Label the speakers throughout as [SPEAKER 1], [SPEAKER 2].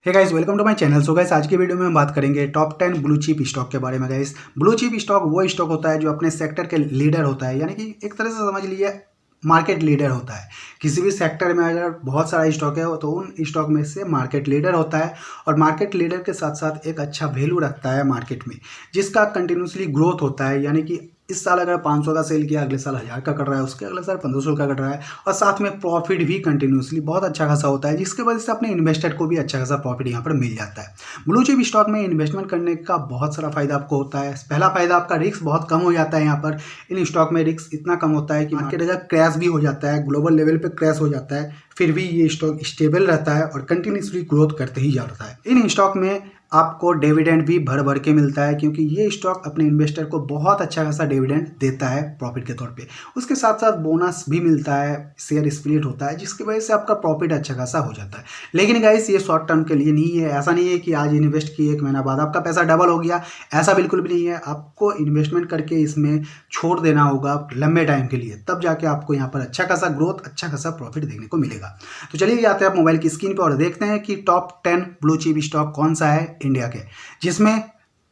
[SPEAKER 1] Hey guys, welcome to my channel. So guys, आज की video में हम बात करेंगे टॉप 10 ब्लू चिप स्टॉक के बारे में। गाइस, ब्लू चिप स्टॉक वो स्टॉक होता है जो अपने सेक्टर के लीडर होता है, यानी कि एक तरह से समझ लीजिए मार्केट लीडर होता है। किसी भी सेक्टर में अगर बहुत सारा स्टॉक है तो उन स्टॉक में से मार्केट लीडर होता है, और मार्केट लीडर के साथ साथ एक अच्छा वैल्यू रखता है मार्केट में, जिसका कंटिन्यूसली ग्रोथ होता है। यानी कि इस साल अगर 500 का सेल किया, अगले साल 1000 का कर रहा है, उसके अगले साल 1500 का कर रहा है, और साथ में प्रॉफिट भी कंटिन्यूसली बहुत अच्छा खासा होता है, जिसकी वजह से अपने इन्वेस्टर को भी अच्छा खासा प्रॉफिट यहाँ पर मिल जाता है। ब्लू चिप स्टॉक में इन्वेस्टमेंट करने का बहुत सारा फायदा आपको होता है। पहला फायदा, आपका रिस्क बहुत कम हो जाता है। यहाँ पर इन स्टॉक में रिस्क इतना कम होता है कि मार्केट अगर क्रैश भी हो जाता है, ग्लोबल लेवल पे क्रैश हो जाता है, फिर भी ये स्टॉक स्टेबल रहता है और कंटिन्यूसली ग्रोथ करते ही जाता है। इन स्टॉक में आपको डिविडेंड भी भर भर के मिलता है, क्योंकि ये स्टॉक अपने इन्वेस्टर को बहुत अच्छा खासा डिविडेंड देता है प्रॉफिट के तौर पे। उसके साथ साथ बोनस भी मिलता है, शेयर स्प्लिट होता है, जिसकी वजह से आपका प्रॉफिट अच्छा खासा हो जाता है। लेकिन गाइस, ये शॉर्ट टर्म के लिए नहीं है। ऐसा नहीं है कि आज इन्वेस्ट किए 1 महीना बाद आपका पैसा डबल हो गया, ऐसा बिल्कुल भी नहीं है। आपको इन्वेस्टमेंट करके इसमें छोड़ देना होगा लंबे टाइम के लिए, तब जाके आपको यहाँ पर अच्छा खासा ग्रोथ, अच्छा खासा प्रॉफिट देखने को मिलेगा। तो चलिए जाते हैं आप मोबाइल की स्क्रीन पर और देखते हैं कि टॉप 10 ब्लू चिप स्टॉक कौन सा है इंडिया के, जिसमें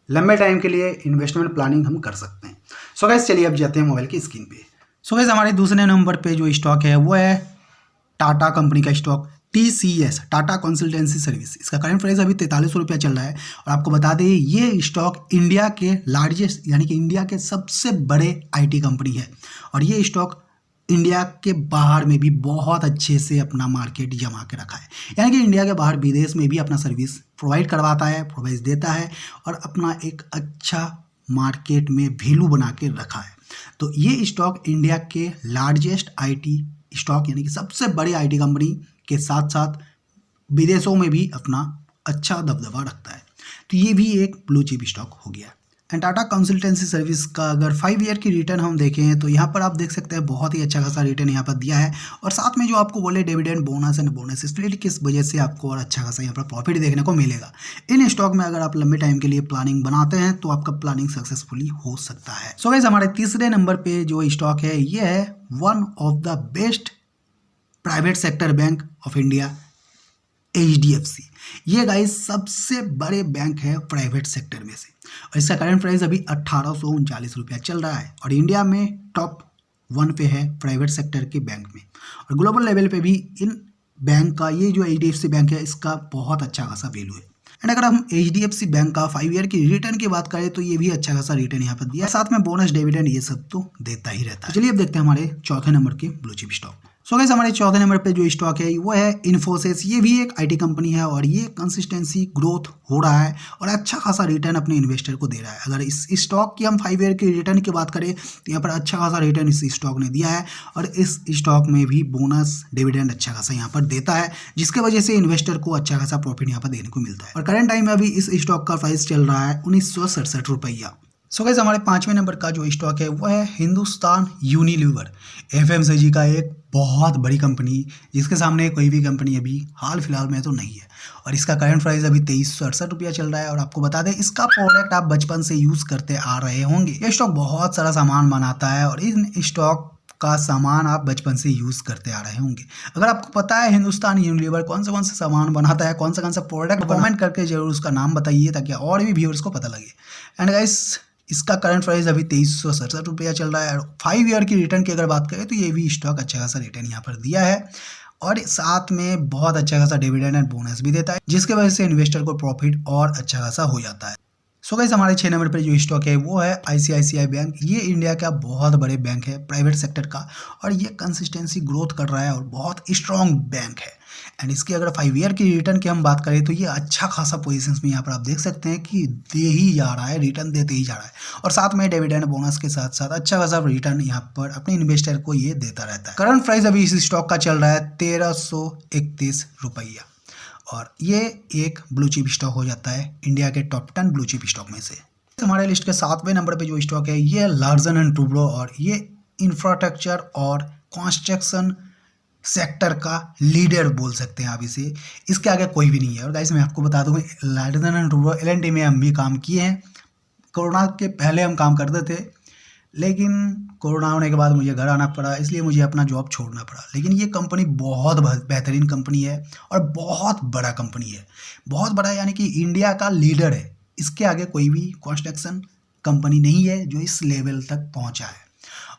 [SPEAKER 1] लंबे टाइम के लिए इन्वेस्टमेंट प्लानिंग हम कर सकते हैं। सो गाइस, चलिए अब जाते हैं मोबाइल की स्क्रीन पे। सो गाइस, हमारे दूसरे नंबर पे जो स्टॉक है वो है टाटा कंपनी का stock, TCS, Tata consultancy service. इसका करंट प्राइस अभी 4300 रुपया चल रहा है। और आपको बता दें, ये स्टॉक इंडिया के लार्जेस्ट, यानी कि इंडिया के सबसे बड़े IT कंपनी है, और ये स्टॉक इंडिया के बाहर में भी बहुत अच्छे से अपना मार्केट जमा के रखा है। यानी कि इंडिया के बाहर विदेश में भी अपना सर्विस प्रोवाइड करवाता है, प्रोवाइड देता है, और अपना एक अच्छा मार्केट में वैल्यू बना के रखा है। तो ये स्टॉक इंडिया के लार्जेस्ट IT स्टॉक, यानी कि सबसे बड़ी IT कंपनी के साथ साथ विदेशों में भी अपना अच्छा दबदबा रखता है। तो ये भी एक ब्लू चिप स्टॉक हो गया। एंड टाटा कंसल्टेंसी सर्विस का अगर 5 ईयर की रिटर्न हम देखें तो यहाँ पर आप देख सकते हैं बहुत ही अच्छा खासा रिटर्न यहाँ पर दिया है, और साथ में जो आपको बोले dividend, bonus and bonus split, किस वजह से आपको और अच्छा खासा यहाँ पर प्रॉफिट देखने को मिलेगा। इन स्टॉक में अगर आप लंबे टाइम के लिए प्लानिंग बनाते हैं तो आपका प्लानिंग सक्सेसफुली हो सकता है। सो गाइस, हमारे तीसरे नंबर पे जो स्टॉक है ये है one of the best private sector bank of India, HDFC। ये गाइस सबसे बड़े बैंक है प्राइवेट सेक्टर में से, और इसका करंट प्राइस अभी 1839 रुपया चल रहा है, और इंडिया में टॉप 1 पे है प्राइवेट सेक्टर के बैंक में। और ग्लोबल लेवल पे भी इन बैंक का, ये जो HDFC बैंक है, इसका बहुत अच्छा खासा वैल्यू है। एंड अगर हम HDFC बैंक का 5 ईयर की रिटर्न की बात करें तो ये भी अच्छा खासा रिटर्न यहाँ पर दिया, साथ में बोनस, डिविडेंड, ये सब तो देता ही रहता है। चलिए अब देखते हैं हमारे चौथे नंबर के blue chip stock. So guys, हमारे चौथे नंबर पे जो स्टॉक है वो है इन्फोसिस। ये भी एक IT कंपनी है, और ये कंसिस्टेंसी ग्रोथ हो रहा है और अच्छा खासा रिटर्न अपने इन्वेस्टर को दे रहा है। अगर इस स्टॉक की हम 5 ईयर की रिटर्न की बात करें तो यहाँ पर अच्छा खासा रिटर्न इस स्टॉक ने दिया है, और इस स्टॉक में भी बोनस, डिविडेंड अच्छा खासा यहाँ पर देता है, जिसकी वजह से इन्वेस्टर को अच्छा खासा प्रॉफिट यहाँ पर देने को मिलता है। और करंट टाइम में अभी इस स्टॉक का प्राइस चल रहा है 1967 रुपया। सो गाइस, हमारे 5वें नंबर का जो स्टॉक है वो है हिंदुस्तान यूनिलीवर, FMCG का एक बहुत बड़ी कंपनी, जिसके सामने कोई भी कंपनी अभी हाल फिलहाल में तो नहीं है। और इसका करंट प्राइस अभी 2368 रुपया चल रहा है। और आपको बता दें, इसका प्रोडक्ट आप बचपन से यूज़ करते आ रहे होंगे। ये स्टॉक बहुत सारा सामान बनाता है, और इन स्टॉक का सामान आप बचपन से यूज़ करते आ रहे होंगे। अगर आपको पता है हिंदुस्तान यूनिलीवर कौन सा सामान बनाता है, कौन सा प्रोडक्ट, कमेंट करके जरूर उसका नाम बताइए, ताकि और भी व्यूअर्स को पता लगे। एंड गाइस, इसका करंट प्राइस अभी 2367 रुपया चल रहा है। और 5 ईयर की रिटर्न की अगर बात करें तो ये भी स्टॉक अच्छा खासा रिटर्न यहाँ पर दिया है, और साथ में बहुत अच्छा खासा डिविडेंड एंड बोनस भी देता है, जिसके वजह से इन्वेस्टर को प्रॉफिट और अच्छा खासा हो जाता है। सो गाइस, हमारे 6 नंबर पर जो स्टॉक है वो है ICICI बैंक। ये इंडिया का बहुत बड़े बैंक है प्राइवेट सेक्टर का, और ये कंसिस्टेंसी ग्रोथ कर रहा है और बहुत स्ट्रॉन्ग बैंक है। एंड इसकी अगर 5 ईयर की रिटर्न की हम बात करें तो ये अच्छा खासा पोजीशंस में यहाँ पर आप देख सकते हैं कि दे ही जा रहा है, रिटर्न देते ही जा रहा है, और साथ में डिविडेंड, बोनस के साथ साथ अच्छा खासा रिटर्न यहाँ पर अपने इन्वेस्टर को ये देता रहता है। करंट प्राइस अभी इस स्टॉक का चल रहा है 1331 रुपया, और ये एक ब्लू चिप स्टॉक हो जाता है इंडिया के टॉप 10 ब्लू चिप स्टॉक में से। हमारे लिस्ट के 7वें नंबर पे जो स्टॉक है ये लार्सन एंड टुब्रो, और ये इंफ्रास्ट्रक्चर और कंस्ट्रक्शन सेक्टर का लीडर बोल सकते हैं आप इसे। इसके आगे कोई भी नहीं है। और गाइस, मैं आपको बता दूं, लार्सन एंड टुब्रो L&T में हम भी काम किए हैं। कोरोना के पहले हम काम करते थे, लेकिन कोरोना होने के बाद मुझे घर आना पड़ा, इसलिए मुझे अपना जॉब छोड़ना पड़ा। लेकिन ये कंपनी बहुत बेहतरीन कंपनी है और बहुत बड़ा कंपनी है, बहुत बड़ा यानी कि इंडिया का लीडर है। इसके आगे कोई भी कंस्ट्रक्शन कंपनी नहीं है जो इस लेवल तक पहुंचा है।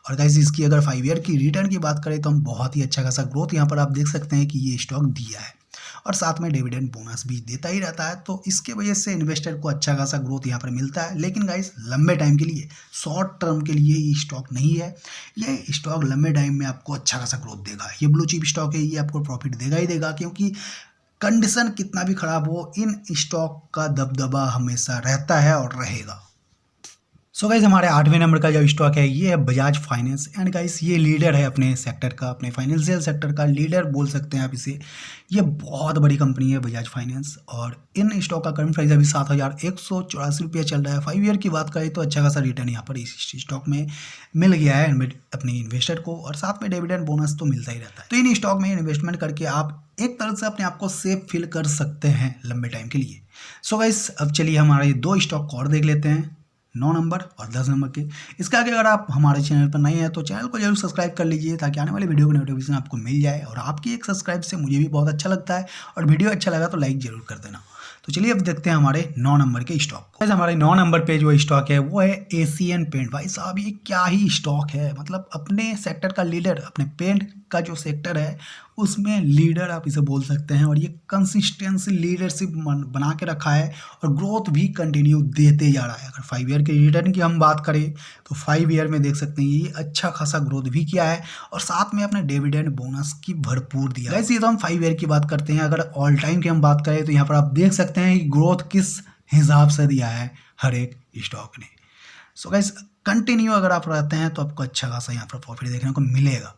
[SPEAKER 1] और गाइस इसकी अगर 5 ईयर की रिटर्न की बात करें तो हम बहुत ही अच्छा खासा ग्रोथ यहाँ पर आप देख सकते हैं कि ये स्टॉक दिया है और साथ में डिविडेंड बोनस भी देता ही रहता है। तो इसके वजह से इन्वेस्टर को अच्छा खासा ग्रोथ यहाँ पर मिलता है। लेकिन गाइस लंबे टाइम के लिए, शॉर्ट टर्म के लिए ये स्टॉक नहीं है। ये स्टॉक लंबे टाइम में आपको अच्छा खासा ग्रोथ देगा। ये ब्लू चिप स्टॉक है, ये आपको प्रॉफिट देगा ही देगा, क्योंकि कंडीशन कितना भी खराब हो इन स्टॉक का दबदबा हमेशा रहता है और रहेगा। सो गाइस हमारे 8वें नंबर का जो स्टॉक है ये है बजाज फाइनेंस। एंड गाइस ये लीडर है अपने सेक्टर का, अपने फाइनेंशियल सेक्टर का लीडर बोल सकते हैं आप इसे। ये बहुत बड़ी कंपनी है बजाज फाइनेंस और इन स्टॉक का करंट प्राइस अभी 7,184 रुपया चल रहा है। 5 ईयर की बात करें तो अच्छा खासा रिटर्न यहाँ पर इस स्टॉक में मिल गया है अपने इन्वेस्टर को, और साथ में डिविडेंड बोनस तो मिलता ही रहता है। तो इन स्टॉक में इन्वेस्टमेंट करके आप एक तरह से अपने आप को सेफ फील कर सकते हैं लंबे टाइम के लिए। सो गाइस अब चलिए हमारे 2 स्टॉक और देख लेते हैं, 9 नंबर और 10 नंबर के। इसके आगे अगर आप हमारे चैनल पर नए हैं तो चैनल को जरूर सब्सक्राइब कर लीजिए ताकि आने वाली वीडियो की नोटिफिकेशन आपको मिल जाए। और आपकी एक सब्सक्राइब से मुझे भी बहुत अच्छा लगता है, और वीडियो अच्छा लगा तो लाइक जरूर कर देना। तो चलिए अब देखते हैं हमारे 9 नंबर के स्टॉक को। हमारे 9 नंबर पे जो स्टॉक है वो है एशियन पेंट। भाई साहब ये क्या ही स्टॉक है, मतलब अपने सेक्टर का लीडर, अपने पेंट का जो सेक्टर है उसमें लीडर आप इसे बोल सकते हैं। और ये कंसिस्टेंसी लीडरशिप बना के रखा है और ग्रोथ भी कंटिन्यू देते जा रहा है। अगर 5 ईयर के रिटर्न की हम बात करें तो 5 ईयर में देख सकते हैं ये अच्छा खासा ग्रोथ भी किया है और साथ में अपने डिविडेंड बोनस की भरपूर दिया। वैसे तो हम 5 ईयर की बात करते हैं, अगर ऑल टाइम की हम बात करें तो यहाँ पर आप देख सकते हैं कि ग्रोथ किस हिसाब से दिया है हर एक स्टॉक ने। सो गाइस कंटिन्यू अगर आप रहते हैं तो आपको अच्छा खासा यहाँ पर प्रॉफिट देखने को मिलेगा।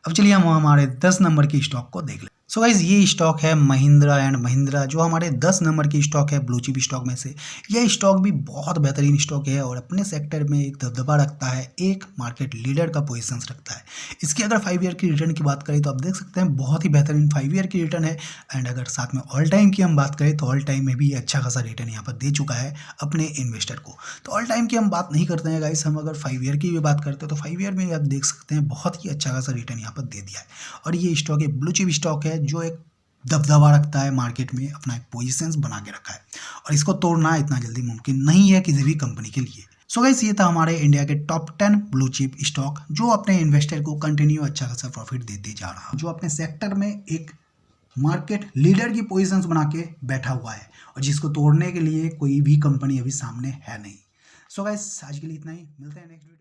[SPEAKER 1] अब चलिए हम हमारे 10 नंबर की स्टॉक को देख लें। सो गाइस ये स्टॉक है महिंद्रा एंड महिंद्रा, जो हमारे 10 नंबर की स्टॉक है ब्लू चिप स्टॉक में से। यह स्टॉक भी बहुत बेहतरीन स्टॉक है और अपने सेक्टर में एक दबदबा रखता है, एक मार्केट लीडर का पोजीशन रखता है। इसकी अगर 5 ईयर की रिटर्न की बात करें तो आप देख सकते हैं बहुत ही बेहतरीन 5 ईयर की रिटर्न है। एंड अगर साथ में ऑल टाइम की हम बात करें तो ऑल टाइम में भी अच्छा खासा रिटर्न यहाँ पर दे चुका है अपने इन्वेस्टर को। तो ऑल टाइम की हम बात नहीं करते हैं गाइस, हम अगर 5 ईयर की भी बात करते हैं तो 5 ईयर में आप देख सकते हैं बहुत ही अच्छा खासा रिटर्न यहाँ पर दे दिया है। और ये स्टॉक एक ब्लू चिप स्टॉक है जो एक दबदबा रखता है मार्केट में, अपना एक पोजीशंस बना के रखा है और इसको तोड़ना इतना जल्दी मुमकिन नहीं है किसी भी कंपनी के लिए। सो गाइस ये था हमारे इंडिया के टॉप 10 ब्लू चिप स्टॉक जो अपने इन्वेस्टर को कंटिन्यू अच्छा खासा प्रॉफिट देते जा रहा है, जो अपने सेक्टर में एक मार्केट लीडर की पोजीशंस बना के बैठा हुआ है और जिसको तोड़ने के लिए कोई भी कंपनी अभी सामने है नहीं। सो गाइस आज के लिए इतना ही, मिलते हैं नेक्स्ट वीडियो।